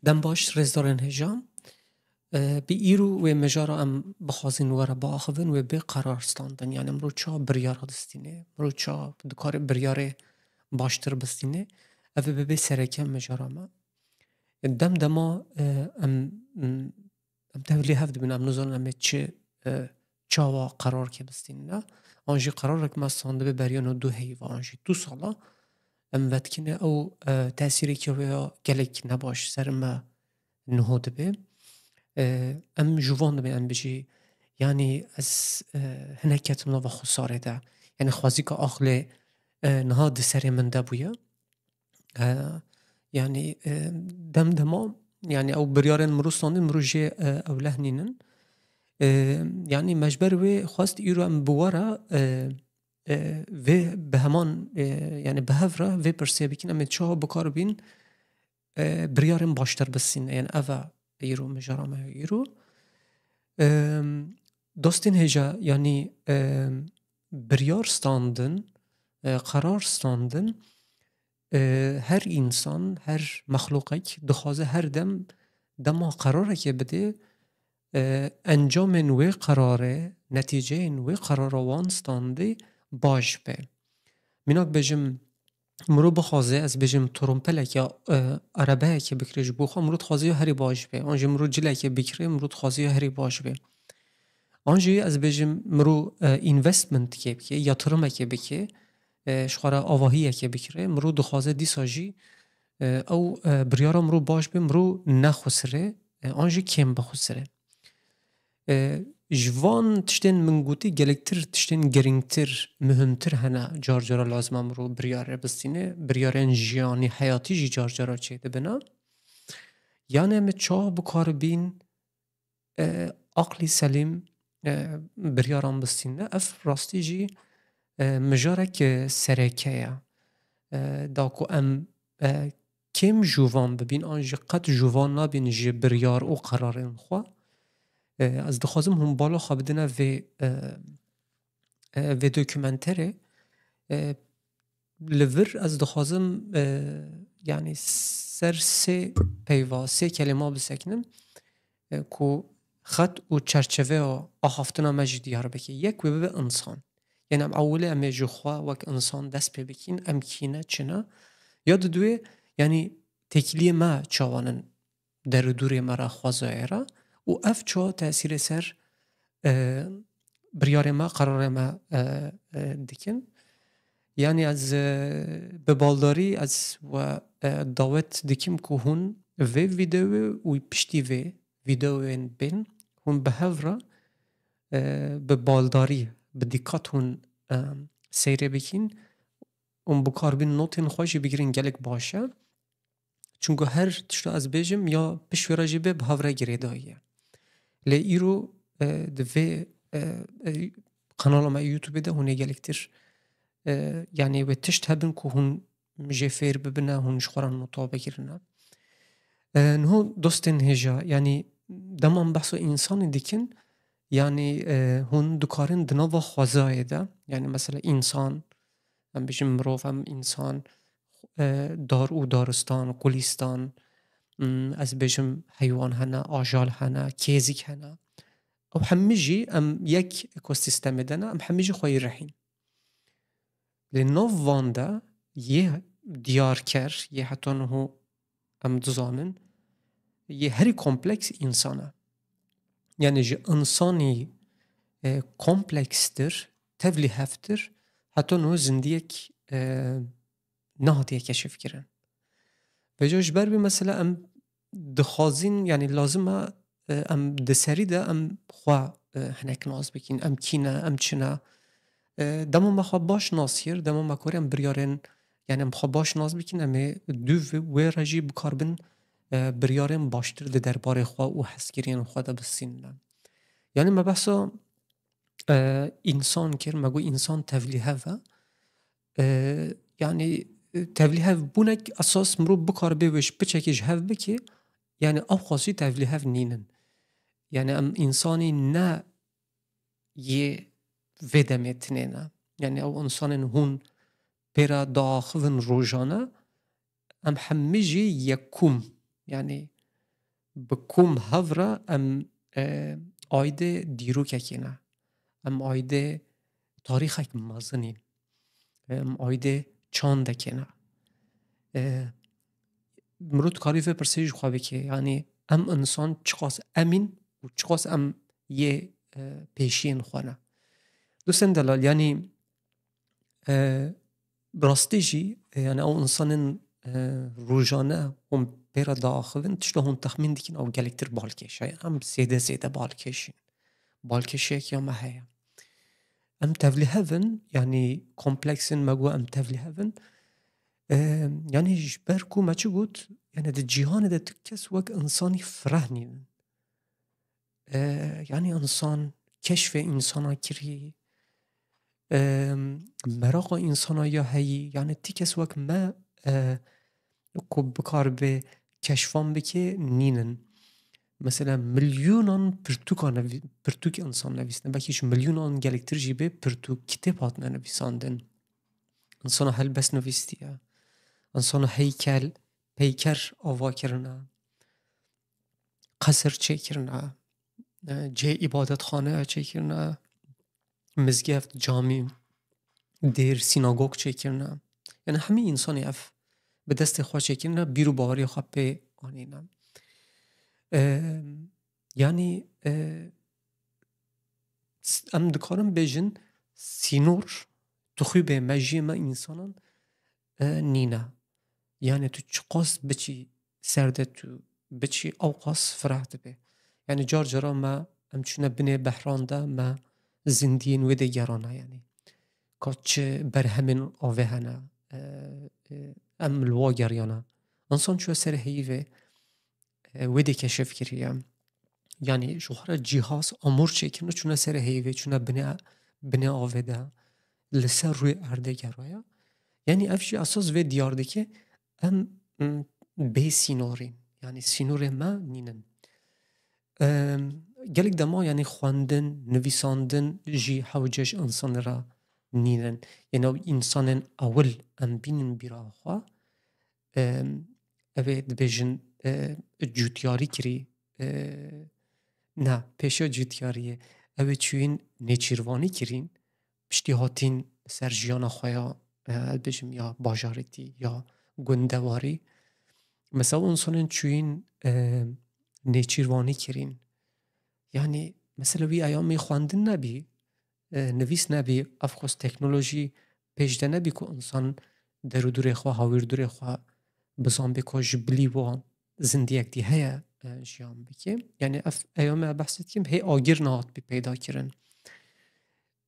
دم باش رزدارن هجام بی ایرو و مجارا ام بخوازین وره با آخوین و به قرار ستاندن یعنی مرو چا بریار دستینه مرو چا دکار بریار باشتر بستینه اوه به سرکم مجارا ما دم دما ام تولی هفت بین ام نزان ام چه چاوا قرار که بستینه آنجی قرار رک ما ستانده به بریانو دو هیوا آنجی 2 سالا ام ودکنه او تأثیری که ویا گلک نباش سر ما نهوده به ام جوان دبی ام بجی یعنی از هنکت منا و خساره ده یعنی خوازی که آخل نها دسر من ده بویا یعنی دم دما یعنی او بریارن مروستاندن مروجه او لهنینن یعنی مجبر و خواست ایرو ام بوارا و به همان یعنی به هفره و پرسیه بکن ام چه بکار بین بریارن باشتر بسین یعنی اوه ایرو مجرامه ایرو دوستین هجا یعنی بریار ستاندن قرار ستاندن هر انسان هر مخلوقی دخوازه هر دم دما قراره که بده انجام نوی قراره نتیجه نوی قراره وان ستانده باش به مناک بجم مرو بخوازه از بجم ترومپله که عربه که بکرش بخوا مرو تخوازه هری باش به آنجا مرو جله که بکره مرو تخوازه هری باش به آنجا از بجم مرو اینوستمنت که بکه یا ترمه که بکه شخواره آواهیه که بکره مرو دخوازه دی ساجی او بریارا مرو باش به مرو نخسره آنجا کم بخسره جوان تشتین منگوتی گلکتر تشتین گرینگتر مهمتر هنه جار جارا لازم امرو بریاره بستینه بریارن جیانی حیاتی جی جار جارا چه ده بنا یعنی همه چاه بکار بین عقلی سلیم بریاران بستینه اف راستی جی مجاره که سرکه یا داکو ام کم جوان ببین آنجی قد جوان نبین جی بریار او قرارن خواه از دخوازم هم بالا خوابیدنه و دوکومنتره لور از دخوازم یعنی سر سه پیوا سه کلمه بسکنم که خط و چرچوه و آخافتنا مجد دیار بکی یک و به انسان یعنی ام اوله ام جخوا وک انسان دست پی بکین ام کینه چنه یاد دوی یعنی تکلیه ما چاوانن در دوری مرا خوازایره و اف چا تأثیر سر بریار ما قرار ما دکن یعنی از ببالداری از و دعوت دکیم که هون و ویدیو و پشتی و ویدیو بین هون به هفره ببالداری بدیکات هون سیره بکین اون بکار بین نوتین خوشی بگیرین گلک باشه چونکه هر تشتا از بیجم یا پشوراجی به هفره گریداییه لی ایرو دوی قنال ما یوتیوب ده هونه گلکتر یعنی و تشت هبن که هون جفیر ببینه هونش خوران نوتا بگیرنه نهو دوستین هجا یعنی دمان بحثو انسانی دیکن یعنی هون دکارن دنوا خوازای ده یعنی مثلا انسان هم بشیم مروف هم انسان دار او دارستان قلیستان از بجم حیوان هنه آجال هنه کیزیک هنه او همه ام یک اکوسیستم دنه ام همه خواهی رحیم لنو وانده یه دیار کر یه حتی نهو ام دزانن یه هری کمپلکس انسانه یعنی جه انسانی کمپلکس تر تفلی هفتر حتی نهو زندیک نهادیه کشف کرن بجاش بر بی مثلا ام دخوازین یعنی لازمه ام دسری ده ام خواه هنک ناز بکین ام کینه ام چنه دمو ما خواه باش ناسیر دمو ما کوری ام بریارن یعنی ام خواه باش ناز بکین ام دو و رجی بکاربن بریارن باشتر ده درباره خواه و حسگیرین خواه ده بسین یعنی ما بحثا انسان کر مگو انسان تولیه و یعنی تولیه بونک اساس مرو بکار بیوش بچکیش هف بکی یعنی او خاصی تولیه نینن یعنی ام انسانی نه یه ودمت نه یعنی او انسان هون پیرا داخون روزانه ام همه جی یکم یعنی بکوم هفره ام آیده دیروکه کنه، ام آیده تاریخ که مازنین، ام آیده چانده کنه. مرود کاری و پرسیج خوابه که یعنی ام انسان چقاس امین و چقاس ام یه پیشین خوانه. دوستن دلال یعنی براستی جی یعنی او انسان روزانه هم پیرا داخلن تشتو هم تخمین دیکن او گلکتر بالکش یعنی هم زیده بالکشین بالکشه که ما هیا ام تفلی هفن یعنی کمپلکسن مگو ام تفلی هفن یعنی جبر کو ما چه بود یعنی ده جهان ده کس وک انسانی فرهنین یعنی انسان کشف انسانا کری مراقا انسانا یا هی یعنی تی کس وک ما کو بکار به کشفان بکه نینن مثلا ملیونان پرتوک انسان نویسنه بکیش ملیونان گلکتر جیبه پرتوک کتاب هاتنه نویساندن انسان هل بس نویستیه انسان هیکل پیکر آوا کرنه قصر چه کرنه جه عبادت خانه چه کرنه مزگفت جامی دیر سیناگوگ چه کرنه یعنی همه انسانی اف به دست خواه چه کرنه بیرو باوری خواه پی آنینه یعنی ام دکارم بیجن سینور تخوی به مجی ما انسانان نینه یعنی تو چقاس بچی سرده تو بچی اوقاس فرحت به یعنی جار جرا ما امچونه بنه بحرانده ما زندین و دیگرانه یعنی کاچ برهمن آوه هنه ام الواگریانه انسان چو سر هیوه ویدی کشف کریم یعنی شوهر جهاز امور چه کنه چونه سر هیوه چونه بنه آوه لسر روی ارده گرایا یعنی افشی اساس و دیارده که ام به سینورین یعنی سینور ما نینن گلک دما یعنی خواندن نویساندن جی حوجش انسان را نینن یعنی انسان اول ام بینن بیرا خواه اوه دبیجن جوتیاری کری نه پیشا جوتیاریه اوه چوین نیچیروانی کرین پشتی هاتین سر جیانا خواه بجم یا باجارتی یا گندواری مثلا انسان چوین نیچیروانی کرین یعنی مثلا وی ایامی خواندن نبی نویس نبی افخوز تکنولوژی پیشده نبی که انسان در دور خواه هاویر دور خواه بزن بکا جبلی وان زندیک دی هیا جیان بکی یعنی ایامی بحثت کم هی آگیر نهات بی پیدا کرن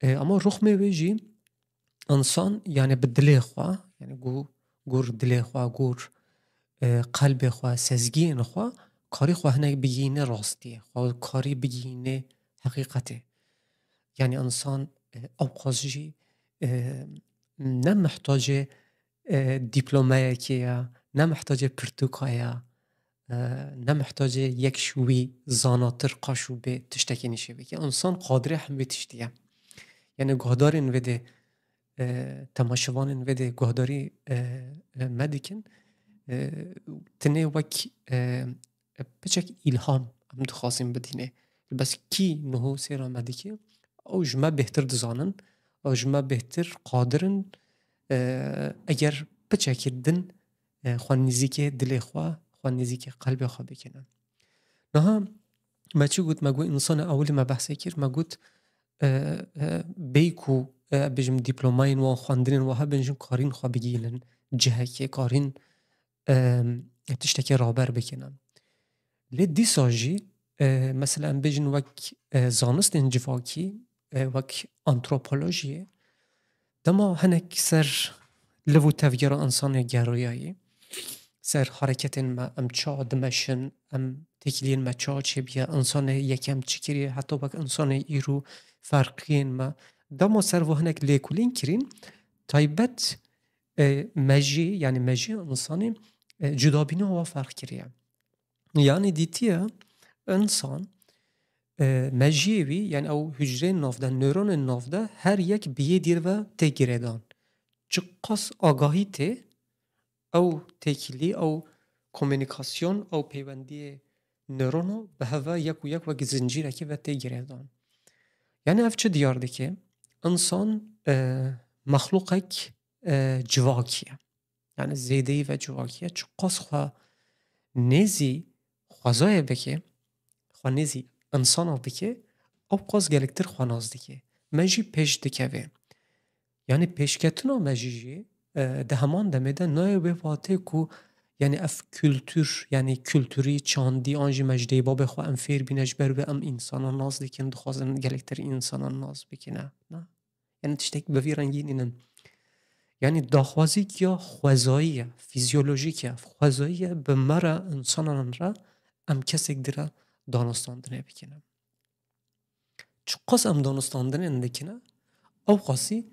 اما رخ میویجی انسان یعنی به دل خواه یعنی گور دل خواه گور قلب خواه سزگین خواه کاری خواه نه بگینه راستیه خواه کاری بگینه حقیقته یعنی انسان اوقازجی نه محتاج دیپلومه کیا نه محتاج پرتوکایا نه محتاج یک شوی زاناتر قاشو به تشتکی نشه بگه انسان قادره هم به تشتیه یعنی گهدارین وده تماشوانین وده گهداری مدکن تنه وک بچک ایلهام هم دخواستیم بدینه بس کی نهو سیرا مدکه او جمع بهتر دزانن او جمع بهتر قادرن اگر بچک دن خوان نزیک دل خواه خوان نزیک قلب خواه بکنن نه ما چی گوت ما گوت انسان اولی ما بحثی کرد ما گوت بیکو بجم دیپلوماین و خواندن و ها بنجم کارین خواه بگیلن جهه که کارین تشتکی رابر بکنن لی دی ساجی مثلا بجن وک زانست انجفاکی وک انتروپولوژیه دما هنک سر لو تفجیر انسان گرویایی سر حرکت ما ام چا دمشن ام تکلین ما چا چه بیا انسان یکم چکری حتی وک انسان ایرو فرقین ما دما سر و هنک لیکولین کرین تایبت مجی یعنی مجی انسانی جدابینه و فرق کریه یعنی دیتیه انسان مجیوی یعنی او حجره نافده نورون نافده هر یک بیه دیر و تگیردان چه قص آگاهی ته او تکیلی او کومونیکاسیون او پیوندی نورونو به هوا یک و یک وک زنجیره که و تیگره دان. یعنی اف چه دیار ده که انسان مخلوقک جواکیه، یعنی زیدهی و جواکیه چو قاس خواه نزی خوازای بکه، خواه نزی انسان ها بکه او قاس گلکتر خواه ناز دکه مجی پیش دکوه. یعنی پیشکتنا مجیجی ده همان دمیده نای به واته کو یعنی اف کلتور یعنی کلتوری چاندی آنجی مجده با بخوا ام فیر بینش بر به ام انسان ناز دکن دخوازن گلکتر انسان ناز بکنه نه. یعنی تشتک بوی رنگین اینن یعنی داخوازی که خوازایی فیزیولوژیکه خوازایی به مرا انسانان را ام کسی دیره دانستاندنه بکنه. چو قاس ام دانستاندنه اندکنه او قاسی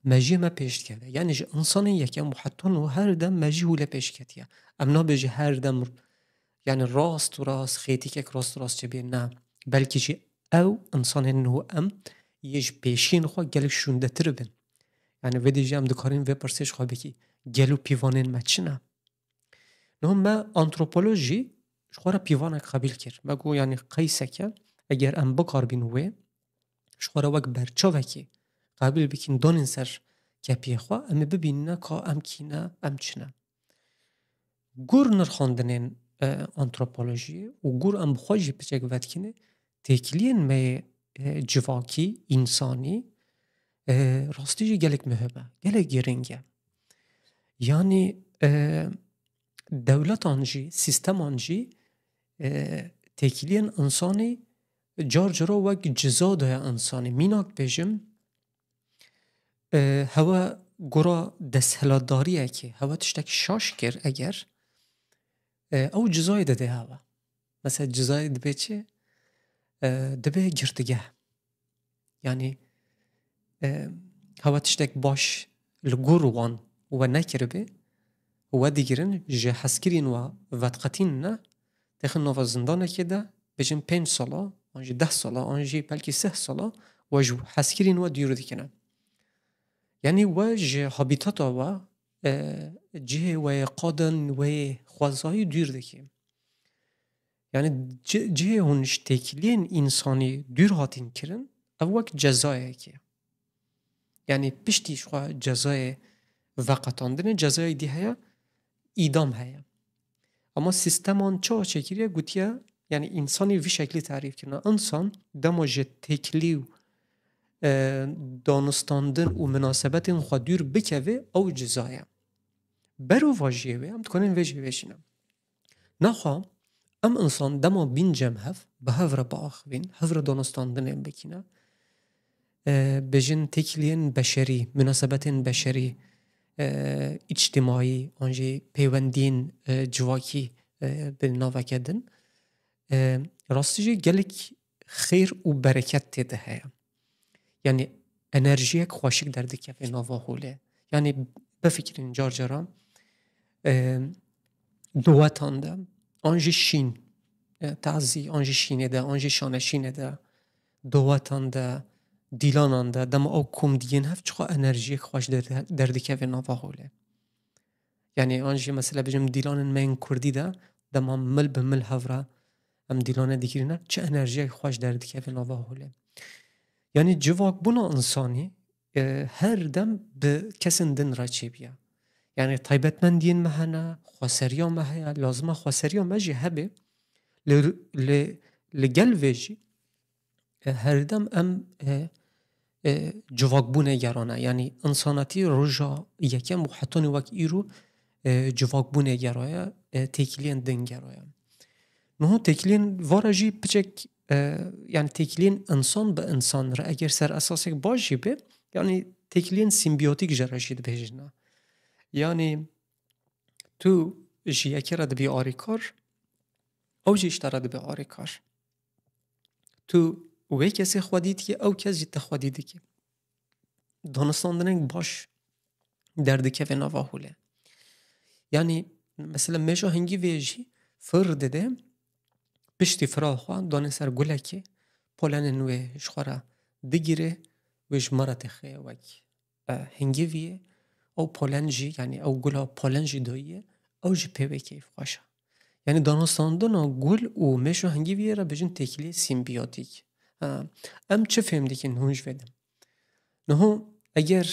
مجی ما پیش کرده. یعنی جه انسان یکم محتون و هر دم مجی هوله پیش کرده ام نا بجه هر دم یعنی راست و راست خیتی که راست چه بیر نه، بلکه جه او انسان نو ام یج پیشین خواه گلک شونده تر بین. یعنی ویدی جه ام دکارین وی پرسیش خواه بکی گلو پیوانین ما چنه نه. ما انتروپولوژی شخواه را پیوانک قبیل کرد مگو یعنی قیسه که اگر ام بکار بینوه شخواه را وک برچا وکی قبیل بکین دانین سر کپی خواه امی ببینه که ام کینه ام چنه. گر نرخاندنین انتروپولوژی و گر ام بخواجی پچک ود کنه تکلین می جواکی انسانی راستی جی گلک مهمه گلک گرنگه. یعنی دولت آنجی سیستم آنجی تکلین انسانی جار جرا وک جزا ده انسانی میناک بجم هوا گرا دستهلاداریه که هوا تشتک شاش کر اگر او جزای ده هوا مثلا جزای دبه چه دبه گرتگه. یعنی هوا تشتک باش لگور وان و نکربه و دیگرن جه حسکرین و وطقتین نه دخل نوو زندانه که ده بجن 5 سالا آنجی 10 سالا آنجی بلکه 3 سالا و جو حسکرین و دیرو دیکنه. یعنی و جه حابیتاتا و جه و قادن و خوازهای دیر دکیم. یعنی جه هنش تکلین انسانی دیر هاتین کرن او وقت جزایه که یعنی پشتیش خواه جزای وقتاندن جزای دی هیا ایدام هیا. اما سیستمان چه چکریه گوتیه یعنی انسانی وی شکلی تعریف کنه انسان دما جه تکلیو دانستاندن و مناسبت خوا دور بکوه او جزایه برو واجیه وی هم تکنین ویجه ویشینم نخواه ام انسان دما بین جم هف به هفر با آخوین هفر دانستاندن بکنه بجن تکلین بشری مناسبت بشری اجتماعی آنجی پیوندین جواکی به ناوه کدن راستی گلک خیر و برکت تیده هیا. یعنی انرژی یک خوشک در دکه به ناوه خوله. یعنی بفکرین جار جارا دواتان ده آنجی شین تعزی آنجی شینه ده آنجی شانه شینه ده دواتان ده دیلانان ده دم او کم دیگه هفت چقا انرژی خوش در دکه به ناوه خوله. یعنی آنجی مثلا بجم دیلان من کردی ده دم مل به مل هفره ام دیلانه دیگرینه چه انرژی خوش در دکه به ناوه خوله. یعنی جواک بنا انسانی هر دم به کسین دن را چه بیا. یعنی طیبت من دین مهنه خواسریا مهنه لازمه خواسریا مجی هبه لگل ویجی هر دم ام جواک بونه گرانه. یعنی انساناتی رجا یکم و حتی نوک ایرو جواک بونه گرایه تکلین دن گرایه نه تکلین وارجی پچک یعنی تکلین انسان به انسان را اگر سر اساسی باشی به یعنی تکلین سیمبیوتیک جراشید بهجنه. یعنی تو جی اکی را دبی آری کار او جیشتر را دبی آری کار تو وی کسی خودید که او کسی جیت خودیدی که دانستاندنگ باش دردکه و نواهوله. یعنی مثلا میجا هنگی ویجی فرده ده پشتی فراخوان دانه سر گله که پولن نوی شخورا دگیره ویج مرا تخیه وک هنگی ویه او پولنجی یعنی او گلا پولنجی دویه او جی پیوه کیف خوشه. یعنی دانستاندن گل و میشو هنگی ویرا بجن تکلی سیمبیوتیک. ام چه فهمدی که نهونج بدم نهو اگر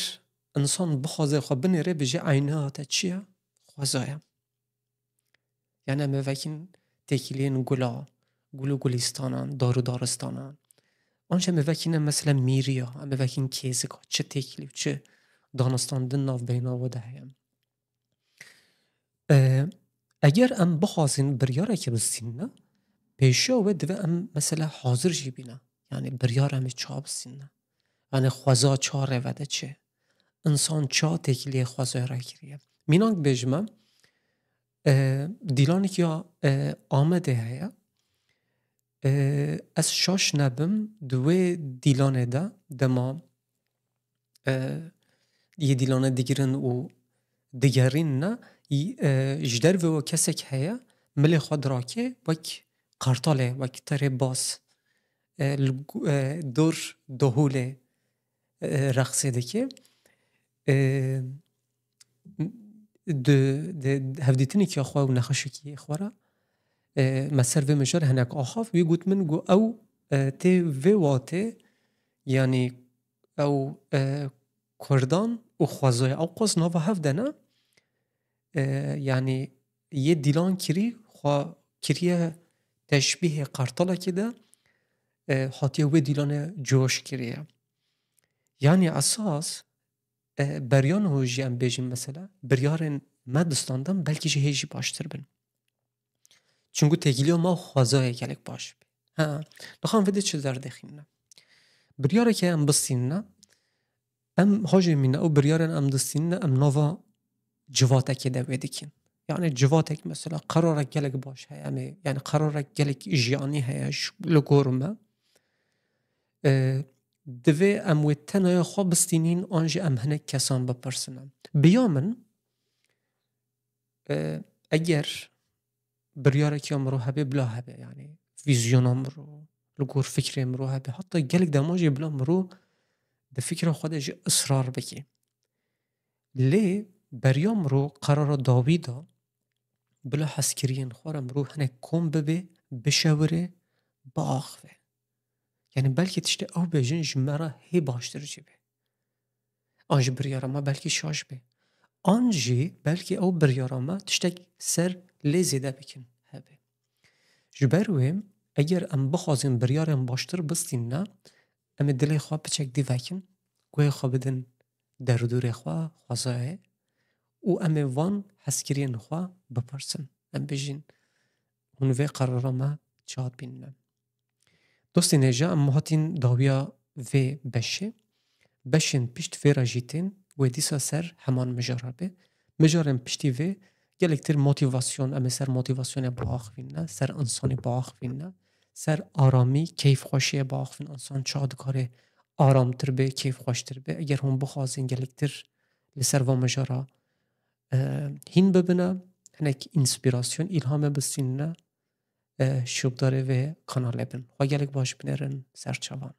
انسان بخوازه خواه بنره بجه عینه هاته چیه؟ خوازایا. یعنی امه وکین تکیلین گلا گل و گلیستانان دارو دارستانان آنچه امه وکینه مثلا میریا امه وکین کیزگا چه تکیلی و چه دانستاندن ناف بینا و ده هم اگر ام بخوازین بریاره که بستین نه پیشا و دوه ام مثلا حاضر جی بینا یعنی بریاره همه چا بستین نه یعنی خوازا چا روده چه انسان چا تکیلی خوازا را کریه مینانک بجمه دیلانی که آمده هیا از شاش نبم دوی دیلانه ده دما یه دیلانه دیگرن و دیگرین نه جدر و کسک هیا ملی خود راکه وک قرطاله وک تره باس دور دهوله رقصه دکه ده هفدیتنی که خواه و نخشکی خواره مسر و مجار هنک آخاف وی گوت من گو او تی وی واته یعنی او کردان و خوازای او قص ناوا هفدنه یعنی یه دیلان کری خواه کریه تشبیه قرطاله که ده حاتیه وی دیلان جوش کریه یعنی اساس بریان هوجی ام بیجیم مثلا بریارن ما دستاندم بلکه جه هیجی باشتر بن چونگو تگیلیو ما خوازای گلک باش بی نخوام ویده چه در دخینه بریاره که ام بستینه ام هاجی مینه او بریارن ام دستینه ام نووا جواتک دوی دکین یعنی جواتک مثلا قراره گلک باش هیه یعنی قراره گلک جیانی هیش لگورمه دوی ام وی تنهای خواه بستینین آنجا ام هنه کسان بپرسنم بیامن اگر بریاره که امرو هبه بلا هبه یعنی ویزیون امرو لگور فکر امرو هبه حتی گلک دماجی بلا امرو ده فکر خودش اصرار بکی لی بریام رو قرار داویدا بلا حسکرین خوار امرو هنه کم ببه بشوره با آخوه یعنی بلکه تشته او بجن جمعه هی باشتر جبه آنج بریاره ما بلکه شاش به آنجی بلکه او بریاره ما تشته سر لیزیده بکن هبه جبرویم اگر ام بخوازیم بریاره ام باشتر بستین نه ام دلی خواه بچک دی وکن گوی خواه بدن دردور خواه خوازه و ام وان حسکرین خواه بپرسن ام بجین هنوی قرار ما چاد بینم دوستی نجا ام هاتین داویا و بشین پشت وی را جیتین و دیسا سر همان مجاربه مجارم پشتی وی گلکتر موتیواسیون ام سر موتیواسیون با آخوین نه سر انسانی با آخوین نه سر آرامی کیف خوشی با آخوین انسان چادکاره آرام تر به کیف خوش تر به اگر هم بخوازین گلکتر لسر و مجارا هین ببینه هنک اینسپیراسیون ایلهام بسین نه شوب داره و کانال بین و گلک باش بنرن سرچوان